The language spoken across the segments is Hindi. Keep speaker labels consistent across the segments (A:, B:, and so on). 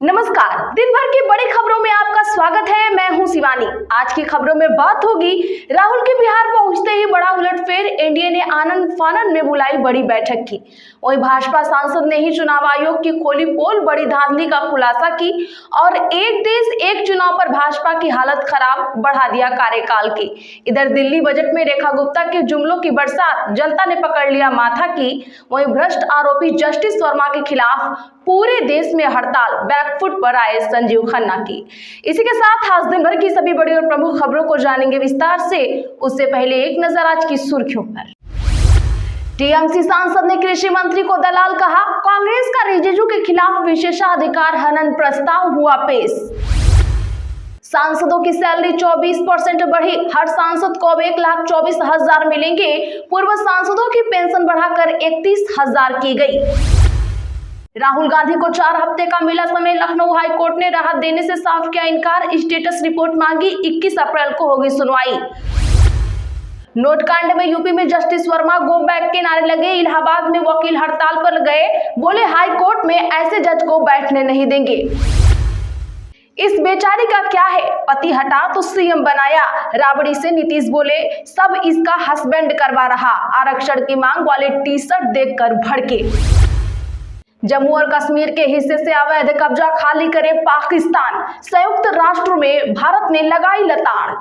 A: नमस्कार, दिन भर की बड़ी खबरों में आपका स्वागत है। मैं हूं शिवानी। आज की खबरों में बात होगी राहुल के बिहार पहुंचते ही बड़ा उलटफेर, एनडीए ने आनंद फानंद में बुलाई बड़ी बैठक की। वहीं भाजपा सांसद ने ही चुनाव आयोग की खोली पोल, बड़ी धांधली का खुलासा की और एक देश एक चुनाव पर भाजपा की हालत खराब, बढ़ा दिया कार्यकाल की। इधर दिल्ली बजट में रेखा गुप्ता के जुमलों की बरसात, जनता ने पकड़ लिया माथा की। वहीं भ्रष्ट आरोपी जस्टिस वर्मा के खिलाफ पूरे देश में हड़ताल, बैकफुट पर आए संजीव खन्ना की। इसी के साथ आज दिन भर की सभी बड़ी और प्रमुख खबरों को जानेंगे विस्तार से। उससे पहले एक नजर आज की सुर्खियों पर। टीएमसी सांसद ने कृषि मंत्री को दलाल कहा, कांग्रेस का रिजिजू के खिलाफ विशेषाधिकार हनन प्रस्ताव हुआ पेश। सांसदों की सैलरी 24% बढ़ी, हर सांसद को अब 1,24,000 मिलेंगे। पूर्व सांसदों की पेंशन बढ़ाकर 31,000 की गई। राहुल गांधी को 4 हफ्ते का मिला समय, लखनऊ हाई कोर्ट ने राहत देने से साफ किया इनकार, स्टेटस रिपोर्ट मांगी, 21 अप्रैल को होगी सुनवाई। नोट कांड में यूपी में जस्टिस वर्मा गो बैक के नारे लगे, इलाहाबाद में वकील हड़ताल पर गए, बोले हाई कोर्ट में ऐसे जज को बैठने नहीं देंगे। इस बेचारी का क्या है, पति हटा तो सीएम बनाया, राबड़ी से नीतीश बोले सब इसका हस्बैंड करवा रहा, आरक्षण की मांग वाले टी शर्ट देखकर भड़के। जम्मू और कश्मीर के हिस्से से अवैध कब्जा खाली करे पाकिस्तान, संयुक्त राष्ट्र में भारत ने लगाई लताड़।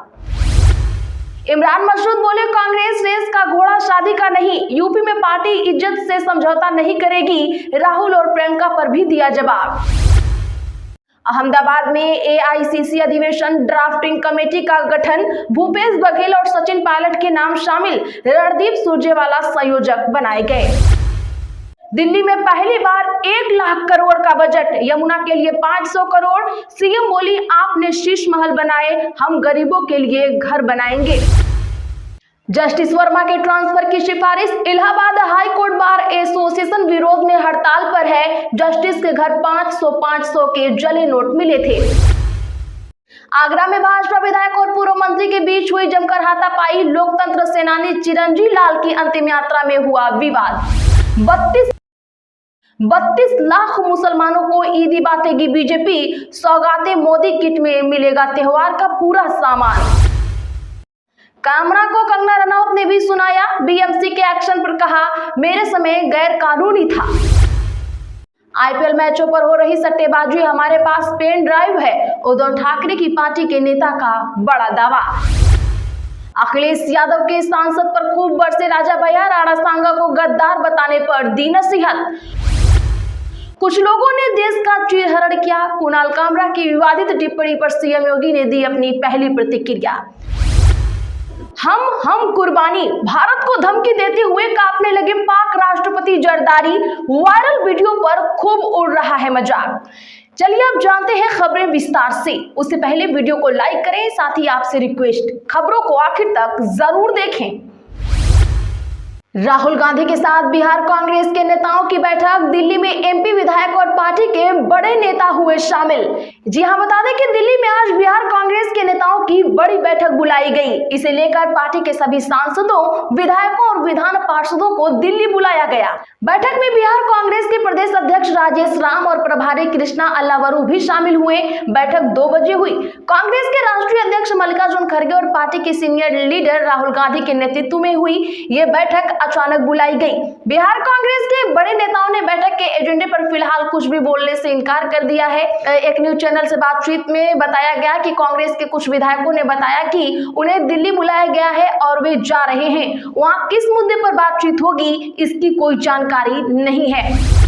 A: इमरान मसूद बोले कांग्रेस रेस का घोड़ा शादी का नहीं, यूपी में पार्टी इज्जत से समझौता नहीं करेगी, राहुल और प्रियंका पर भी दिया जवाब। अहमदाबाद में एआईसीसी अधिवेशन, ड्राफ्टिंग कमेटी का गठन, भूपेश बघेल और सचिन पायलट के नाम शामिल, रणदीप सुरजेवाला संयोजक बनाए गए। दिल्ली में पहली बार 1 लाख करोड़ का बजट, यमुना के लिए 500 करोड़, सीएम बोली आपने शीश महल बनाए, हम गरीबों के लिए घर बनाएंगे। जस्टिस वर्मा के ट्रांसफर की सिफारिश, Allahabad high court bar association विरोध में हड़ताल पर है, जस्टिस के घर 500 के जले नोट मिले थे। आगरा में भाजपा विधायक और पूर्व मंत्री के बीच हुई जमकर हाथापाई, लोकतंत्र सेनानी चिरंजीव लाल की अंतिम यात्रा में हुआ विवाद। 32 लाख मुसलमानों को ईदी बांटेगी बीजेपी, सौगातें मोदी किट में मिलेगा त्योहार का पूरा सामान। कामरा को कंगना रनौत ने भी सुनाया, बीएमसी के एक्शन पर कहा मेरे समय गैर कानूनी था। आईपीएल मैचों पर हो रही सट्टेबाजी, हमारे पास पेन ड्राइव है, उद्धव ठाकरे की पार्टी के नेता का बड़ा दावा। अखिलेश यादव के सांसद पर खूब बरसे राजा भैया, राणा सांगा को गद्दार बताने पर दी नसीहत। कुछ लोगों ने देश का चीरहरण किया, कुणाल कामरा की विवादित टिप्पणी पर सीएम योगी ने दी अपनी पहली प्रतिक्रिया। हम कुर्बानी, भारत को धमकी देते हुए कांपने लगे पाक राष्ट्रपति जरदारी, वायरल वीडियो पर खूब उड़ रहा है मजाक। चलिए अब जानते हैं खबरें विस्तार से। उससे पहले वीडियो को लाइक करें, साथ ही आपसे रिक्वेस्ट, खबरों को आखिर तक जरूर देखें। राहुल गांधी के साथ बिहार कांग्रेस के नेताओं की बैठक, दिल्ली में एमपी विधायक और पार्टी के बड़े नेता हुए शामिल। जी हां, बता दें कि दिल्ली में आज बिहार कांग्रेस के नेताओं की बड़ी बैठक बुलाई गई। इसे लेकर पार्टी के सभी सांसदों, विधायकों और विधान पार्षदों को दिल्ली बुलाया गया। बैठक में बिहार कांग्रेस के प्रदेश अध्यक्ष राजेश राम और प्रभारी कृष्णा अल्लावरू भी शामिल हुए। बैठक 2 बजे हुई। कांग्रेस के राष्ट्रीय अध्यक्ष मल्लिकार्जुन खड़गे और पार्टी के सीनियर लीडर राहुल गांधी के नेतृत्व में हुई ये बैठक अचानक बुलाई गई। बिहार कांग्रेस के बड़े नेताओं ने बैठक के एजेंडे पर फिलहाल कुछ भी बोलने से इनकार कर दिया है। एक न्यूज चैनल से बातचीत में बताया गया कि कांग्रेस के कुछ विधायकों ने बताया कि उन्हें दिल्ली बुलाया गया है और वे जा रहे हैं। वहां किस मुद्दे पर बातचीत होगी, इसकी कोई जानकारी नहीं है।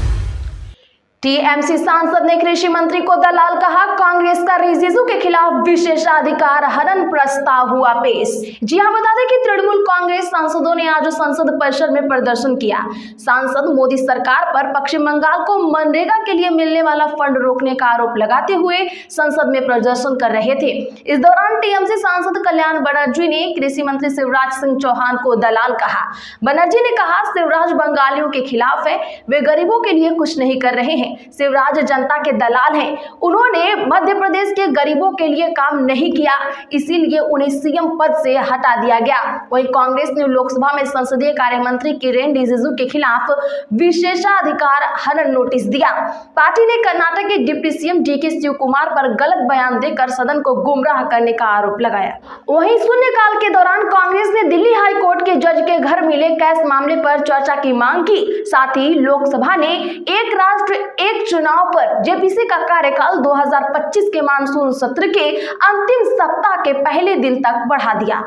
A: टीएमसी सांसद ने कृषि मंत्री को दलाल कहा, कांग्रेस का रिजिजू के खिलाफ विशेषाधिकार हनन प्रस्ताव हुआ पेश। जी हां, बता दें कि तृणमूल कांग्रेस सांसदों ने आज संसद परिसर में प्रदर्शन किया। सांसद मोदी सरकार पर पश्चिम बंगाल को मनरेगा के लिए मिलने वाला फंड रोकने का आरोप लगाते हुए संसद में प्रदर्शन कर रहे थे। इस दौरान टीएमसी सांसद कल्याण बनर्जी ने कृषि मंत्री शिवराज सिंह चौहान को दलाल कहा। बनर्जी ने कहा शिवराज बंगालियों के खिलाफ है, वे गरीबों के लिए कुछ नहीं कर रहे हैं। हैं। शिवराज जनता के दलाल हैं। उन्होंने मध्य प्रदेश के गरीबों के लिए काम नहीं किया, इसीलिए उन्हें सीएम पद से हटा दिया गया। वहीं कांग्रेस ने लोकसभा में संसदीय कार्य मंत्री किरेन रिजिजू के खिलाफ विशेषाधिकार हनन नोटिस दिया। पार्टी ने कर्नाटक के डिप्टी सीएम डीके शिवकुमार पर गलत बयान देकर सदन को गुमराह करने का आरोप लगाया। वहीं शून्यकाल के दौरान कांग्रेस ने दिल्ली हाई कोर्ट के जज के घर मिले कैश मामले पर चर्चा की मांग की। साथ ही लोकसभा ने एक राष्ट्र एक चुनाव पर जेपीसी का कार्यकाल 2025 के मानसून सत्र के अंतिम सप्ताह के पहले दिन तक बढ़ा दिया।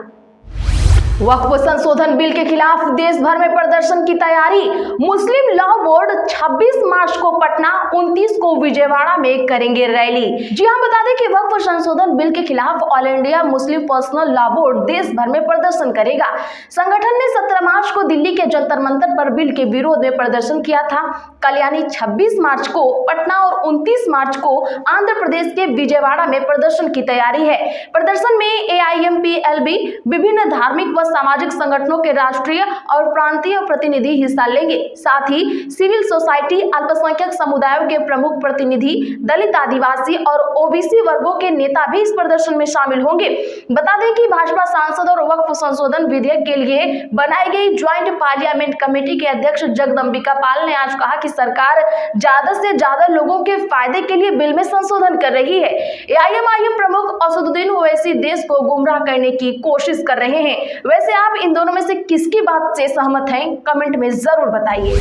A: वक्फ संशोधन बिल के खिलाफ देश भर में प्रदर्शन की तैयारी। मुस्लिम लॉ बोर्ड 26 मार्च को पटना, 29 को विजयवाड़ा में करेंगे रैली। जी हां, बता दें कि वक्फ संशोधन बिल के खिलाफ all India Muslim personal law board देश भर में प्रदर्शन करेगा। संगठन ने 17 मार्च को दिल्ली के जंतर मंतर पर बिल के विरोध में प्रदर्शन किया था। कल यानी 26 मार्च को पटना और 29 मार्च को आंध्र प्रदेश के विजयवाड़ा में प्रदर्शन की तैयारी है। प्रदर्शन में AIMPLB, विभिन्न धार्मिक व सामाजिक संगठनों के राष्ट्रीय और प्रांतीय प्रतिनिधि हिस्सा लेंगे। साथ ही सिविल सोसाइटी, अल्पसंख्यक समुदायों के प्रमुख प्रतिनिधि, दलित, आदिवासी और OBC वर्गों के नेता भी इस प्रदर्शन में शामिल होंगे। बता दें कि भाजपा सांसद और वक्फ संशोधन विधेयक के लिए बनाई गई ज्वाइंट पार्लियामेंट कमेटी के अध्यक्ष जगदम्बिका पाल ने आज कहा कि सरकार ज्यादा से ज्यादा लोगों के फायदे के लिए बिल में संशोधन कर रही है। AIMIM प्रमुख असदुद्दीन ओवैसी देश को गुमराह करने की कोशिश कर रहे हैं। वैसे आप इन दोनों में से किसकी बात से सहमत हैं, कमेंट में जरूर बताइए।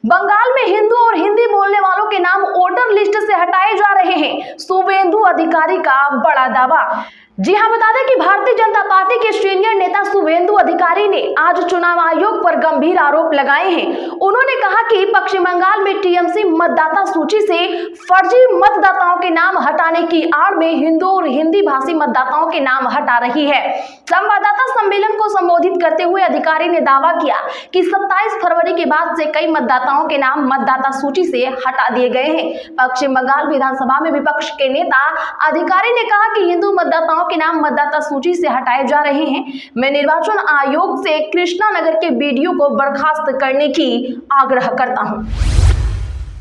A: बंगाल में हिंदू और हिंदी बोलने वालों के नाम वोटर लिस्ट से हटाए जा रहे हैं। शुभेंदु अधिकारी का बड़ा दावा। जी हां, बता दें कि भारतीय जनता पार्टी के सीनियर नेता शुभेंदु अधिकारी ने आज चुनाव आयोग पर गंभीर आरोप लगाए हैं। उन्होंने कहा कि पश्चिम बंगाल में TMC मतदाता सूची से फर्जी मतदाताओं के नाम हटाने की आड़ में हिंदू और हिंदी भाषी मतदाताओं के नाम हटा रही है। संवाददाता सम्मेलन को संबोधित करते हुए अधिकारी ने दावा किया कि 27 फरवरी के बाद से कई मतदाताओं के नाम मतदाता सूची से हटा दिए गए हैं। पश्चिम बंगाल विधानसभा में विपक्ष के नेता अधिकारी ने कहा कि हिंदू मतदाताओं के नाम मतदाता सूची से हटाए जा रहे हैं। मैं निर्वाचन आयोग से कृष्णा नगर के BDO को बर्खास्त करने की आग्रह करता हूं।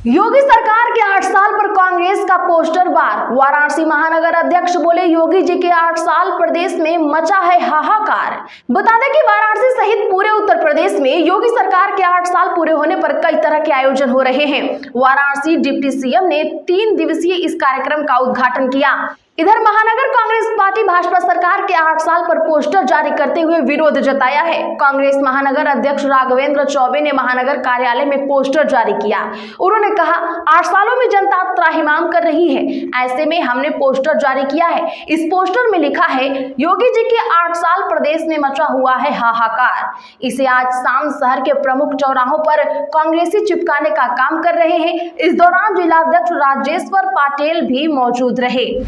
A: योगी सरकार के 8 साल पर कांग्रेस का पोस्टर वार। वाराणसी महानगर अध्यक्ष बोले, योगी जी के 8 साल प्रदेश में मचा है हाहाकार। बता दें कि वाराणसी सहित पूरे उत्तर प्रदेश में योगी सरकार के 8 साल पूरे होने पर कई तरह के आयोजन हो रहे हैं। वाराणसी डिप्टी सीएम ने 3 दिवसीय इस कार्यक्रम का उद्घाटन किया। इधर महानगर कांग्रेस पार्टी भाजपा सरकार के 8 साल पर पोस्टर जारी करते हुए विरोध जताया है। कांग्रेस महानगर अध्यक्ष राघवेंद्र चौबे ने महानगर कार्यालय में पोस्टर जारी किया। उन्होंने कहा, 8 सालों में जनता त्राहिमाम कर रही है, ऐसे में हमने पोस्टर जारी किया है। इस पोस्टर में लिखा है, योगी जी के 8 साल प्रदेश में मचा हुआ है हाहाकार। इसे आज शाम शहर के प्रमुख चौराहों पर कांग्रेसी चिपकाने का काम कर रहे हैं। इस दौरान जिलाध्यक्ष राजेश्वर पाटिल भी मौजूद रहे।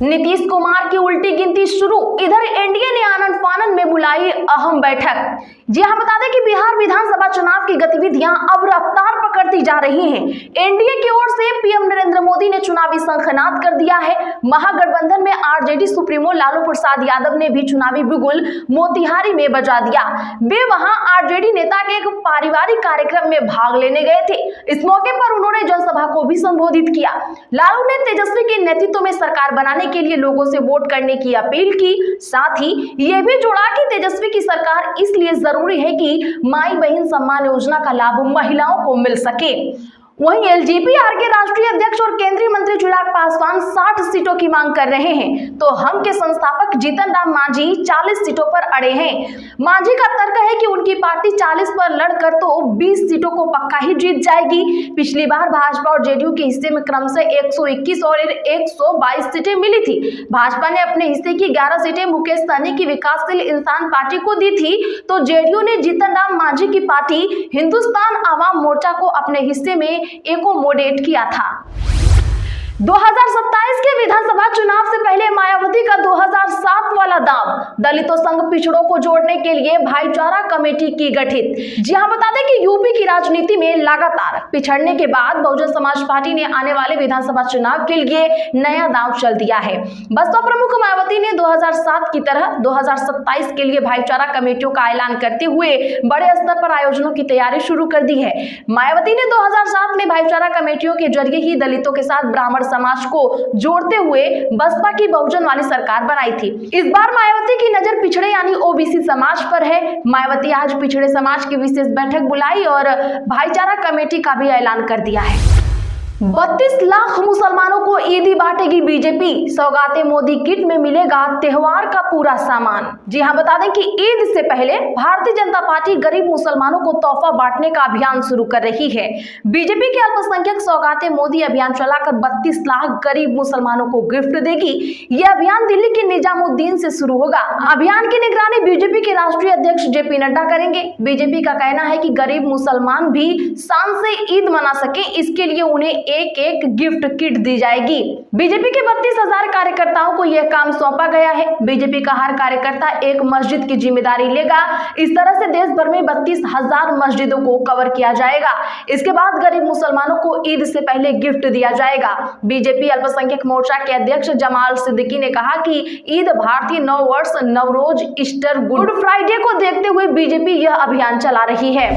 A: नीतीश कुमार की उल्टी गिनती शुरू। इधर एनडीए ने आनन फानन में बुलाई अहम बैठक। जी हां, बता दें कि बिहार विधानसभा चुनाव की गतिविधियां अब रफ्तार पकड़ती जा रही हैं। एनडीए की ओर से पीएम नरेंद्र मोदी ने चुनावी शंखनाद कर दिया है। महागठबंधन में आरजेडी सुप्रीमो लालू प्रसाद यादव ने भी चुनावी बिगुल मोतिहारी में बजा दिया। वे वहां आरजेडी नेता के एक पारिवारिक कार्यक्रम में भाग लेने गए थे। इस मौके पर उन्होंने जनसभा को भी संबोधित किया। लालू ने तेजस्वी के नेतृत्व में सरकार बनाने के लिए लोगों से वोट करने की अपील की। साथ ही यह भी जोड़ा कि तेजस्वी की सरकार इसलिए जरूरी है कि माई बहन सम्मान योजना का लाभ महिलाओं को मिल सके। वहीं एलजेपी-आर के राष्ट्रीय अध्यक्ष और केंद्रीय मंत्री चिराग पासवान 60 सीटों की मांग कर रहे हैं, तो हम के संस्थापक जीतन राम मांझी 40 सीटों पर अड़े हैं। मांझी का तर्क है कि उनकी पार्टी 40 पर लड़कर तो 20 सीटों को पक्का ही जीत जाएगी। पिछली बार भाजपा और जेडीयू के हिस्से में क्रमशः 121 और 122 सीटें मिली थी। भाजपा ने अपने हिस्से की 11 सीटें मुकेश सहनी की विकासशील इंसान पार्टी को दी थी, तो जेडीयू ने जीतन राम मांझी की पार्टी हिंदुस्तान आवाम मोर्चा को अपने हिस्से में एकोमोडेट किया था। 2027 के विधानसभा चुनाव से पहले मायावती का 2007 वाला दांव, दलितों संग पिछड़ों को जोड़ने के लिए भाईचारा कमेटी की गठित। जी हां, बता दें कि यूपी की राजनीति में लगातार पिछड़ने के बाद बहुजन समाज पार्टी ने आने वाले विधानसभा चुनाव के लिए नया दांव चल दिया है। बसपा प्रमुख मायावती ने 2007 की तरह 2027 के लिए भाईचारा कमेटियों का ऐलान करते हुए बड़े स्तर पर आयोजनों की तैयारी शुरू कर दी है। मायावती ने 2007 में भाईचारा कमेटियों के जरिए ही दलितों के साथ ब्राह्मण समाज को जोड़ते हुए बसपा की बहुजन वाली सरकार बनाई थी। इस बार मायावती की नजर पिछड़े यानी ओबीसी समाज पर है। मायावती आज पिछड़े समाज की विशेष बैठक बुलाई और भाईचारा कमेटी का भी ऐलान कर दिया है। 32 लाख मुसलमानों को ईदी बांटेगी बीजेपी, सौगातें मोदी किट में मिलेगा त्योहार का पूरा सामान। जी हां, बता दें कि ईद से पहले भारतीय जनता पार्टी गरीब मुसलमानों को तोहफा बांटने का अभियान शुरू कर रही है। बीजेपी के अल्पसंख्यक सौगातें मोदी अभियान चलाकर 32 लाख गरीब मुसलमानों को गिफ्ट देगी। यह अभियान दिल्ली के निजामुद्दीन से शुरू होगा। अभियान की निगरानी बीजेपी के राष्ट्रीय अध्यक्ष जेपी नड्डा करेंगे। बीजेपी का कहना है कि गरीब मुसलमान भी शान से ईद मना सके, इसके लिए उन्हें एक एक गिफ्ट किट दी जाएगी। बीजेपी के 32,000 कार्यकर्ताओं को यह काम सौंपा गया है। बीजेपी का हर कार्यकर्ता एक मस्जिद की जिम्मेदारी लेगा। इस तरह से देश भर में 32,000 मस्जिदों को कवर किया जाएगा। इसके बाद गरीब मुसलमानों को ईद से पहले गिफ्ट दिया जाएगा। बीजेपी अल्पसंख्यक मोर्चा के अध्यक्ष जमाल सिद्दीकी ने कहा कि ईद, भारतीय नव वर्ष, नवरोज, ईस्टर, गुड फ्राइडे को देखते हुए बीजेपी यह अभियान चला रही है।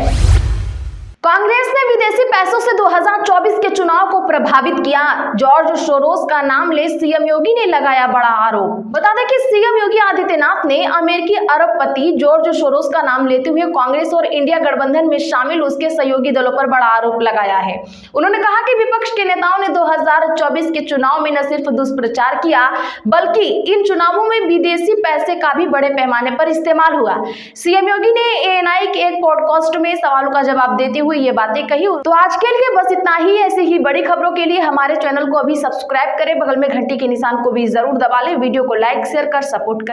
A: कांग्रेस ने विदेशी पैसों से 2024 के चुनाव को प्रभावित किया। जॉर्ज सोरोस का नाम ले सीएम योगी ने लगाया बड़ा आरोप। बता दें कि सीएम योगी आदित्यनाथ ने अमेरिकी अरबपति जॉर्ज सोरोस का नाम लेते हुए कांग्रेस और इंडिया गठबंधन में शामिल उसके सहयोगी दलों पर बड़ा आरोप लगाया है। उन्होंने कहा कि विपक्ष के नेताओं ने 2024 के चुनाव में न सिर्फ दुष्प्रचार किया, बल्कि इन चुनावों में विदेशी पैसे का भी बड़े पैमाने पर इस्तेमाल हुआ। सीएम योगी ने एएनआई के एक पॉडकास्ट में सवालों का जवाब देते हुए ये बातें कही। तो आज के लिए बस इतना ही। ऐसी ही बड़ी खबरों के लिए हमारे चैनल को अभी सब्सक्राइब करें, बगल में घंटी के निशान को भी जरूर दबा लें, वीडियो को लाइक शेयर कर सपोर्ट करें।